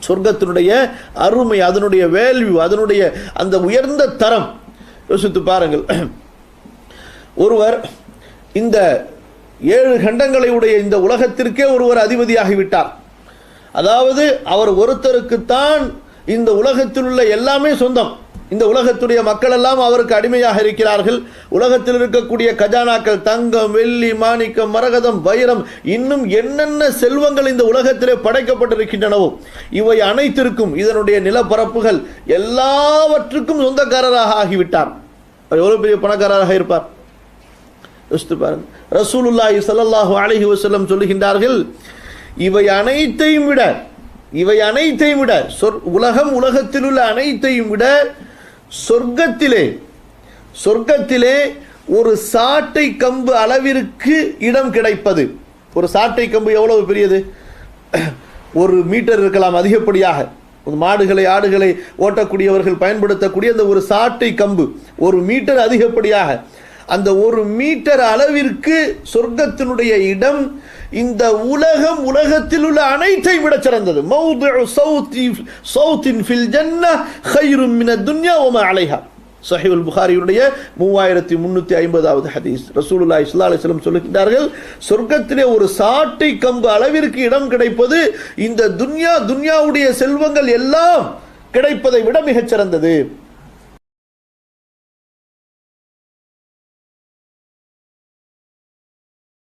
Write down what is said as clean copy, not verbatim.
சொர்க்கத்தினுடைய அருமை, அதனுடைய வேல்யூ, அதனுடைய அந்த உயர்ந்த தரம் யோசித்து பாருங்கள். ஒருவர் இந்த 7 கண்டங்களை உடைய இந்த உலகத்திற்கே ஒருவர் அதிபதியாகிவிட்டார். அதாவது அவர் ஒருத்தருக்குத்தான் இந்த உலகத்தில் உள்ள எல்லாமே சொந்தம். இந்த உலகத்துடைய மக்கள் எல்லாம் அவருக்கு அடிமையாக இருக்கிறார்கள். உலகத்தில் இருக்கக்கூடிய கஜானாக்கள், தங்கம், வெள்ளி, மாணிக்கம், மரகதம், வைரம், இன்னும் என்னென்ன செல்வங்கள் இந்த உலகத்திலே படைக்கப்பட்டிருக்கின்றனவோ இவை அனைத்திற்கும், இதனுடைய நிலப்பரப்புகள் எல்லாவற்றுக்கும் சொந்தக்காரராக ஆகிவிட்டார். எவ்வளவு பெரிய பணக்காரராக இருப்பார் யோசித்து பாருங்கள். ரசூலுல்லாஹி ஸல்லல்லாஹு அலைஹி வஸல்லம் சொல்லுகின்றார்கள், இவை அனைத்தையும் விட உலகத்தில் உள்ள அனைத்தையும் விட சொர்க்கத்திலே ஒரு சாட்டை கம்பு அளவிற்கு இடம் கிடைப்பது. ஒரு சாட்டை கம்பு எவ்வளவு பெரியது? 1 மீட்டர் இருக்கலாம் அதிகப்படியாக. மாடுகளை ஆடுகளை ஓட்டக்கூடியவர்கள் பயன்படுத்தக்கூடிய அந்த ஒரு சாட்டை கம்பு 1 மீட்டர் அதிகப்படியாக, அந்த 1 மீட்டர் அளவிற்கு சொர்க்கத்தினுடைய இடம் இந்த உலகத்தில் உள்ள அனைத்தை விட சிறந்தது. மௌதுஉ சௌத்தின் ஃபில் ஜன்னah கைரும் மினத் துன்யா வமா அலைஹா. சஹீஹுல் புகாரியுடைய 3350வது ஹதீஸ். ரசூலுல்லாஹி ஸல்லல்லாஹு அலைஹி வஸல்லம் சொல்லுகிறார்கள், சொர்க்கத்திலே ஒரு சாட்டை கம்பு அளவிற்கு இடம் கிடைப்பது இந்த துன்யாவுடைய செல்வங்கள் எல்லாம் கிடைப்பதை விட மிகச் சிறந்தது.